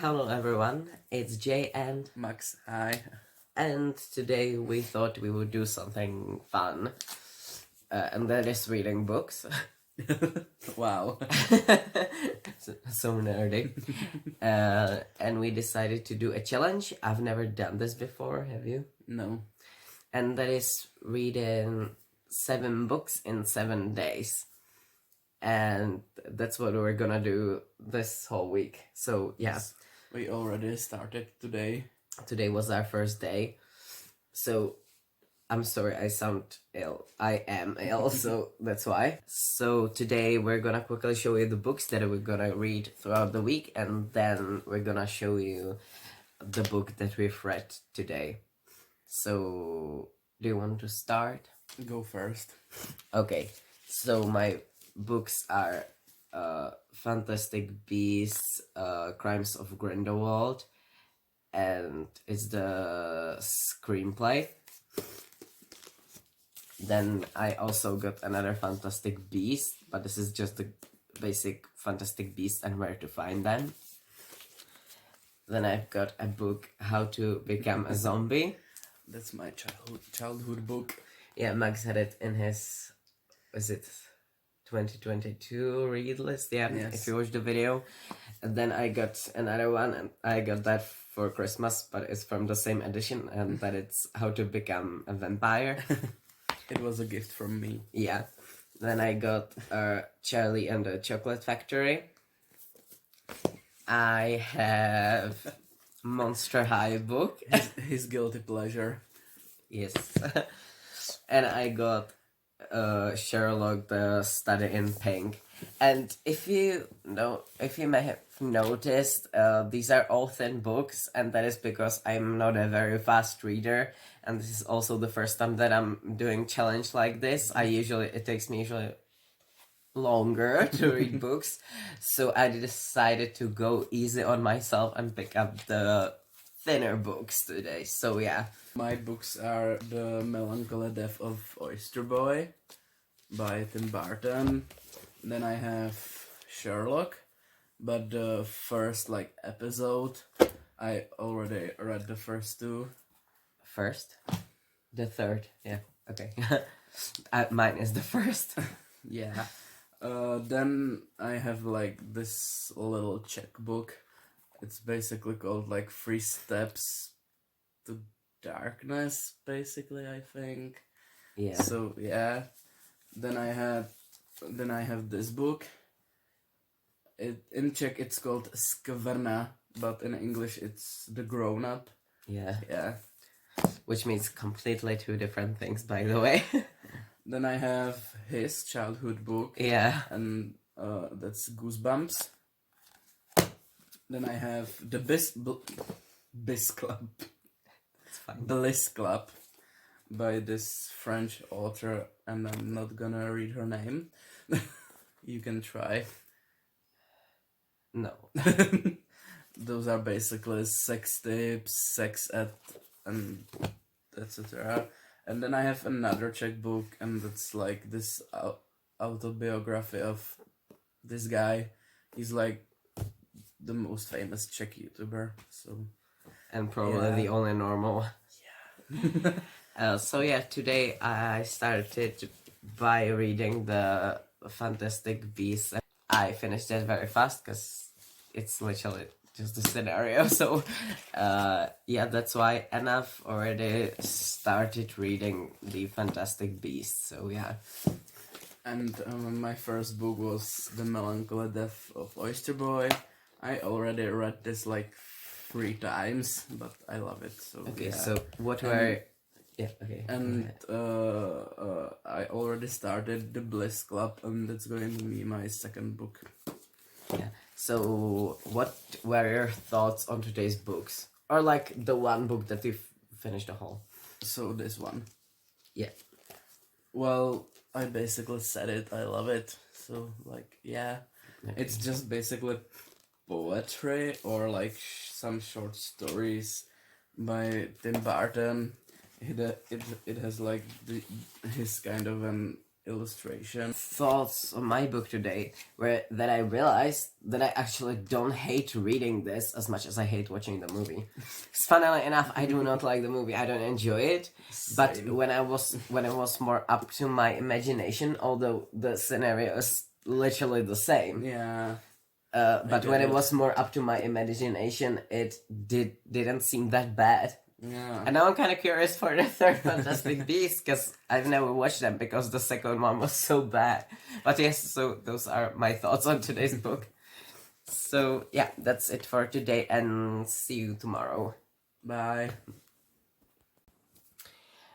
Hello everyone, it's Jay and Max, hi. today we thought we would do something fun, and that is reading books. Wow. so nerdy. And we decided to do a challenge. I've never done this before, have you? No. And that is reading 7 books in 7 days. And that's what we're gonna do this whole week. So yeah. Yes, we already started today. Today was our first day. So I'm sorry, I sound ill. I am ill, so that's why. So today we're gonna quickly show you the books that we're gonna read throughout the week, and then we're gonna show you the book that we've read today. So, do you want to start? Go first. Okay, so my books are Fantastic Beasts, Crimes of Grindelwald, and it's the screenplay. Then I also got another Fantastic Beast, but this is just the basic Fantastic Beast and where to find them. Then I've got a book, How to Become a Zombie. That's my childhood book. Yeah, Max had it in his, was it 2022 read list? Yeah, Yes. if you watch the video. And then I got another one, and I got that for Christmas, but it's from the same edition, and that it's How to Become a Vampire. It was a gift from me. Yeah. Then I got Charlie and the Chocolate Factory. I have Monster High book. His guilty pleasure. Yes. And I got Sherlock the Study in Pink. And if you may have noticed, these are all thin books, and that is because I'm not a very fast reader, and this is also the first time that I'm doing challenge like this. It takes me usually longer to read books, so I decided to go easy on myself and pick up the thinner books today. So yeah. My books are The Melancholy Death of Oyster Boy by Tim Burton. Then I have Sherlock, but the first episode, I already read the first two. First? The third, yeah, okay. Mine is the first. Yeah. Then I have this little checkbook. It's basically called 3 Steps to Darkness, basically, I think. Yeah. So yeah. Then I have this book. In Czech it's called Skvrna, but in English it's The Grown Up. Yeah. Yeah. Which means completely 2 different things, by the way. Then I have his childhood book. Yeah. And that's Goosebumps. Then I have the Bliss Club. It's fine. Bliss Club by this French author, and I'm not gonna read her name. You can try. No. Those are basically sex tips, sex ed, and etc. And then I have another checkbook, and it's this autobiography of this guy. He's the most famous Czech YouTuber, so. And probably Yeah. the only normal. Yeah. So yeah, today I started by reading the Fantastic Beasts. I finished it very fast because it's literally just the scenario. So yeah, that's why. And I've already started reading the Fantastic Beasts. So yeah. And my first book was The Melancholy Death of Oyster Boy. I already read this 3 times, but I love it. So Okay, yeah. so what were... Yeah, okay. And I already started the Bliss Club, and that's going to be my second book. Yeah. So what were your thoughts on today's books? Or the one book that you finished the whole? So this one. Yeah. Well, I basically said it. I love it. So yeah. Okay. It's just basically poetry or some short stories by Tim Burton. It has his kind of an illustration. Thoughts on my book today were that I realized that I actually don't hate reading this as much as I hate watching the movie. 'Cause funnily enough, I do not like the movie. I don't enjoy it. But Same. when it was more up to my imagination, although the scenario is literally the same. Yeah. But when get it it. was more up to my imagination, it didn't seem that bad. Yeah. And now I'm kind of curious for the third Fantastic Beasts because I've never watched them because the second one was so bad. But yes, so those are my thoughts on today's book. So yeah, that's it for today, and see you tomorrow. Bye.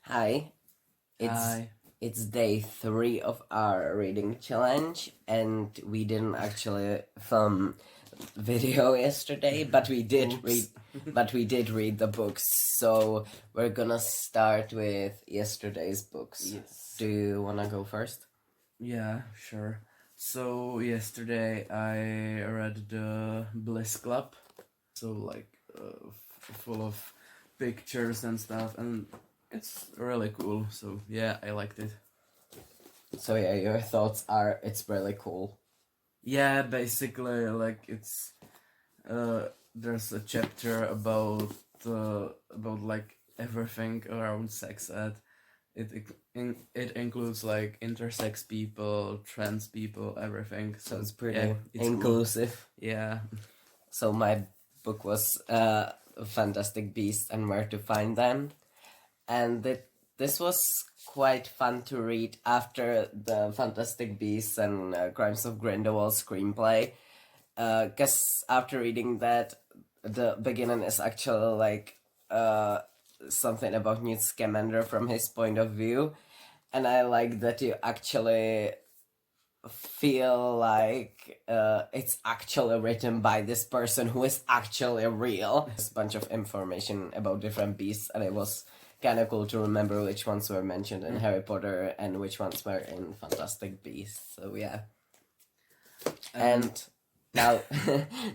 Hi, Hi. it's day 3 of our reading challenge, and we didn't actually film video yesterday, but we did Oops. read. But we did read the books, so we're gonna start with yesterday's books. Yes. Do you wanna go first? Yeah, sure. So yesterday I read the Bliss Club, so like full of pictures and stuff, and it's really cool. So yeah, I liked it. So yeah, your thoughts are it's really cool. Yeah, basically like it's there's a chapter about like everything around sex ed. It includes like intersex people, trans people, everything. So It's pretty yeah, it's cool. inclusive. Yeah. So my book was Fantastic Beasts and Where to Find Them, and this was quite fun to read after the Fantastic Beasts and Crimes of Grindelwald screenplay. Cause after reading that, the beginning is actually like something about Newt Scamander from his point of view, and I like that you actually feel like it's actually written by this person who is actually real. There's a bunch of information about different beasts, and it was kind of cool to remember which ones were mentioned in Harry Potter and which ones were in Fantastic Beasts. So yeah. And now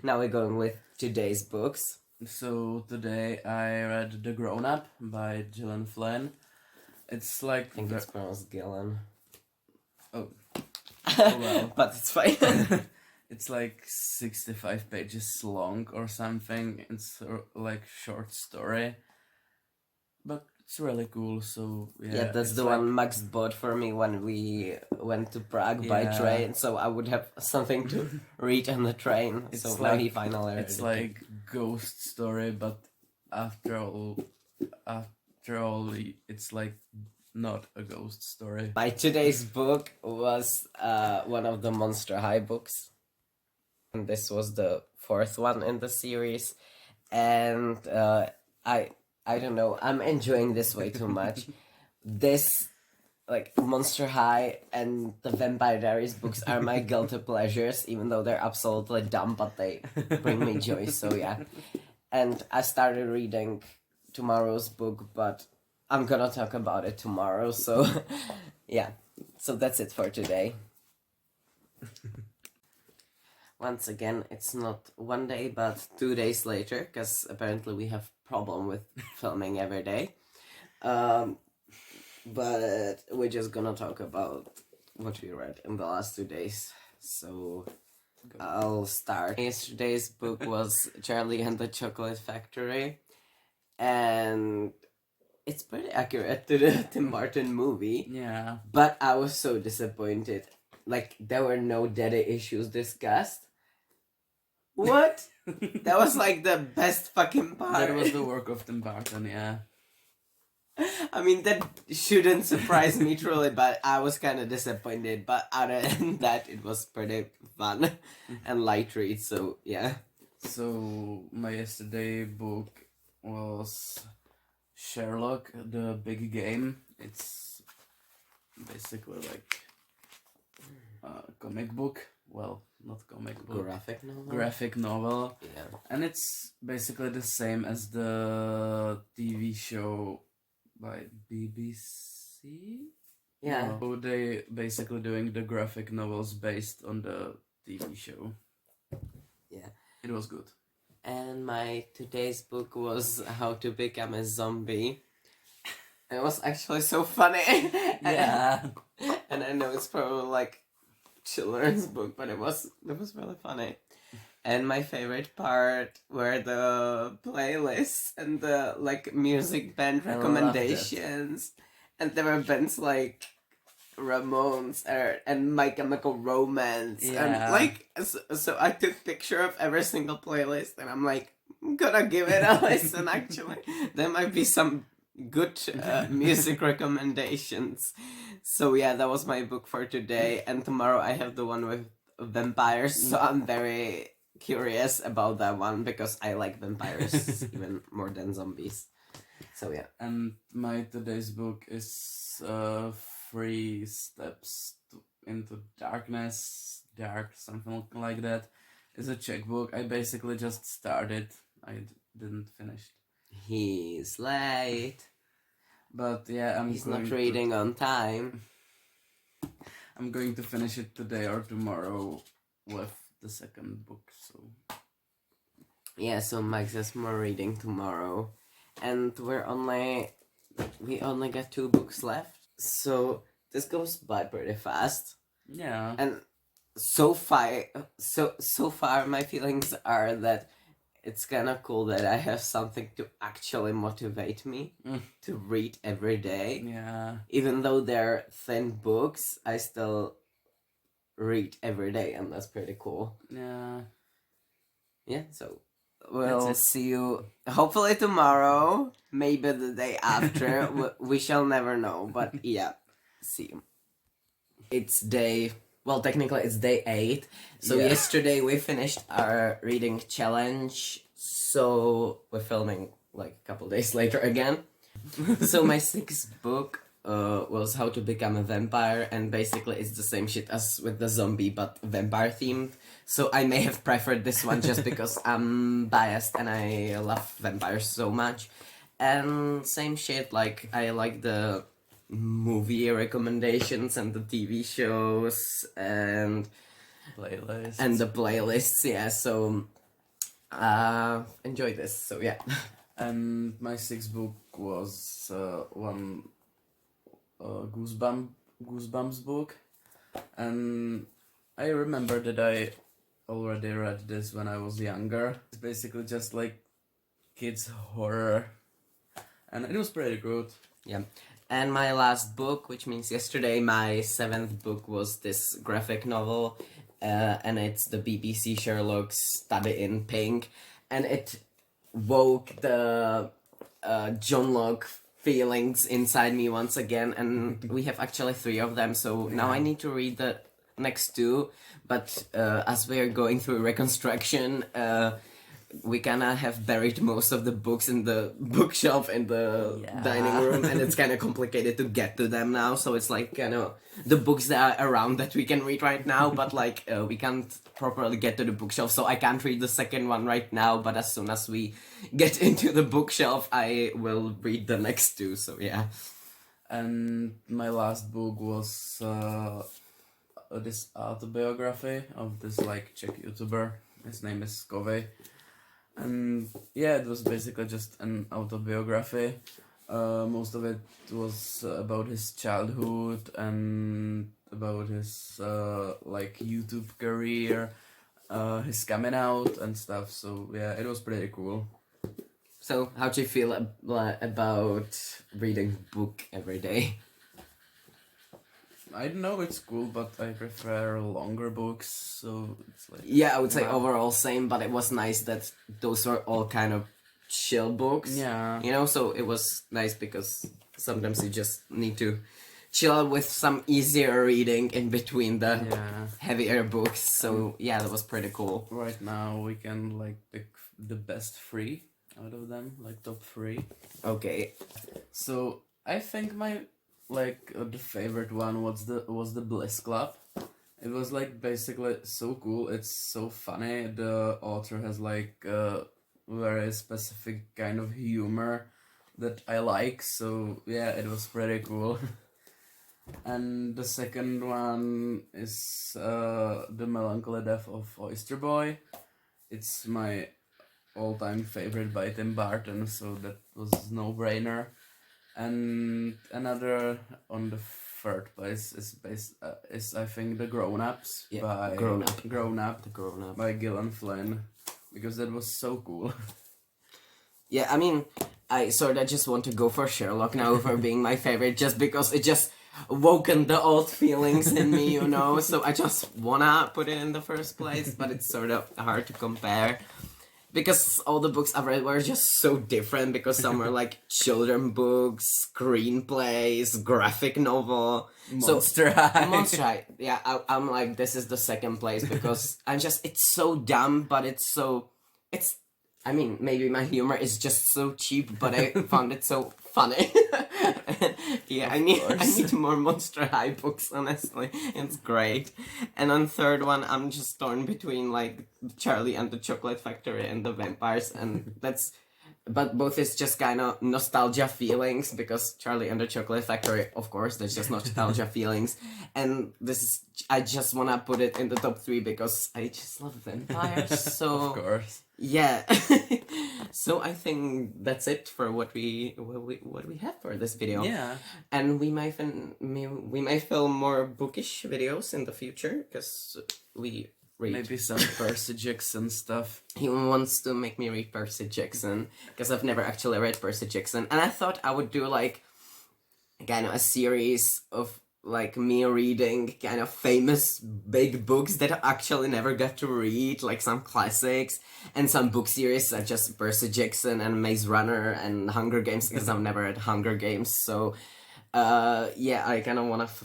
now we're going with today's books. So today I read The Grown Up by Gillian Flynn. It's like I think it's pronounced Gillen. Oh. Oh, well. But it's fine. It's like 65 pages long or something. It's like short story, but it's really cool. So Yeah, that's it's the like, one Max bought for me when we went to Prague by Yeah. train, so I would have something to read on the train. It's So now he like- finally read It's it. like ghost story, but after all, it's like not a ghost story. My today's book was one of the Monster High books, and this was the 4th one in the series, and I don't know, I'm enjoying this way too much. This, like, Monster High and the Vampire Diaries books are my guilty pleasures, even though they're absolutely dumb, but they bring me joy, so yeah. And I started reading tomorrow's book, but I'm gonna talk about it tomorrow, so yeah. So that's it for today. Once again, it's not one day, but 2 days later, because apparently we have problem with filming every day. But we're just gonna talk about what we read in the last 2 days. So I'll start. Yesterday's book was Charlie and the Chocolate Factory, and it's pretty accurate to the Tim Burton movie. Yeah. But I was so disappointed. Like, there were no daddy issues discussed. What? That was like the best fucking part. That was the work of Tim Burton, yeah. I mean, that shouldn't surprise me truly, but I was kind of disappointed. But other than that, it was pretty fun and light read, so yeah. So my yesterday book was Sherlock, the Big Game. It's basically like a comic book. Well, not comic book. Graphic novel? Graphic novel. Yeah. And it's basically the same as the TV show by BBC. Yeah. So they basically doing the graphic novels based on the TV show. Yeah. It was good. And my today's book was How to Become a Zombie. It was actually so funny. Yeah. And I know it's probably like children's book, but it was really funny. And my favorite part were the playlists and the like music band I loved it. recommendations. And there were bands like Ramones and My Chemical Romance. And Yeah. like so I took picture of every single playlist and I'm like, I'm gonna give it a listen actually. There might be some good music recommendations. So yeah, that was my book for today, and tomorrow I have the one with vampires, so I'm very curious about that one because I like vampires even more than zombies. So yeah. And my today's book is 3 Steps into Darkness, something like that. It's a Czech book. I basically just started. I didn't finish. He's late. But yeah, He's not reading on time. I'm going to finish it today or tomorrow with the second book. So yeah, so Max has more reading tomorrow, and we only got 2 books left. So this goes by pretty fast. Yeah. And so far my feelings are that it's kind of cool that I have something to actually motivate me to read every day. Yeah. Even though they're thin books, I still read every day, and that's pretty cool. Yeah. Yeah, so we'll see you hopefully tomorrow, maybe the day after. we shall never know, but yeah, see you. It's technically it's day 8. So Yeah. yesterday we finished our reading challenge. So we're filming like a couple days later again. So my 6th book was How to Become a Vampire, and basically it's the same shit as with the zombie but vampire themed. So I may have preferred this one just because I'm biased and I love vampires so much. And same shit, like I like the movie recommendations and the TV shows and the playlists, yeah, so enjoy this, so yeah. And my 6th book was one Goosebumps book, and I remember that I already read this when I was younger. It's basically just like kids horror, and it was pretty good. Yeah. And my last book, which means yesterday, my 7th book was this graphic novel, and it's the BBC Sherlock Study in Pink, and it woke the John Locke feelings inside me once again, and we have actually 3 of them, so now I need to read the next 2, but as we are going through reconstruction, we kinda have buried most of the books in the bookshelf in the dining room, and it's kinda complicated to get to them now, so it's like kinda the books that are around that we can read right now, but like we can't properly get to the bookshelf, so I can't read the second one right now, but as soon as we get into the bookshelf I will read the next 2, so yeah. And my last book was this autobiography of this like Czech YouTuber. His name is Kovej. And yeah, it was basically just an autobiography. Most of it was about his childhood and about his like YouTube career, his coming out and stuff. So yeah, it was pretty cool. So how do you feel about reading book every day? I don't know, it's cool, but I prefer longer books, so it's like... Yeah, I would say overall same, but it was nice that those were all kind of chill books. Yeah. You know, so it was nice because sometimes you just need to chill with some easier reading in between the heavier books, so yeah, that was pretty cool. Right now we can like pick the best 3 out of them, like top 3. Okay. So I think my the favorite one was the Bliss Club. It was like basically so cool. It's so funny. The author has like a very specific kind of humor that I like. So yeah, it was pretty cool. And the second one is The Melancholy Death of Oyster Boy. It's my all-time favorite by Tim Burton, so that was no-brainer. And another on the third place is I think the Grown Ups Yeah, by Grown Up. Grown Up The Grown Up. by Gillian Flynn, because that was so cool. Yeah, I mean, I sort of just want to go for Sherlock now for being my favorite, just because it just woken the old feelings in me, you know. So I just wanna put it in the first place, but it's sort of hard to compare. Because all the books I've read were just so different, because some were like children books, screenplays, graphic novel. Monster High. Monster High. Yeah, I'm like, this is the second place, because it's so dumb, but I mean, maybe my humor is just so cheap, but I found it so funny. Yeah, I need more Monster High books, honestly. It's great. And on third one, I'm just torn between like Charlie and the Chocolate Factory and the Vampires, and but both is just kind of nostalgia feelings, because Charlie and the Chocolate Factory, of course, that's just nostalgia feelings. And I just want to put it in the top 3 because I just love vampires. So, Of course. yeah. So I think that's it for what we have for this video. Yeah. And we might film more bookish videos in the future, because we read. Maybe some Percy Jackson stuff. He wants to make me read Percy Jackson, because I've never actually read Percy Jackson, and I thought I would do like kind of a series of like me reading kind of famous big books that I actually never got to read, like some classics, and some book series such as Percy Jackson and Maze Runner and Hunger Games, because I've never read Hunger Games. So yeah, I kind of want to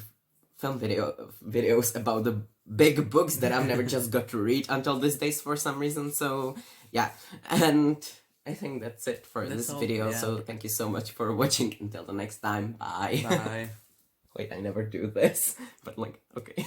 film videos about the big books that I've never just got to read until these days for some reason. So yeah, and I think that's it for this video. Yeah. So thank you so much for watching. Until the next time, bye. Bye. Wait, I never do this, but like, okay.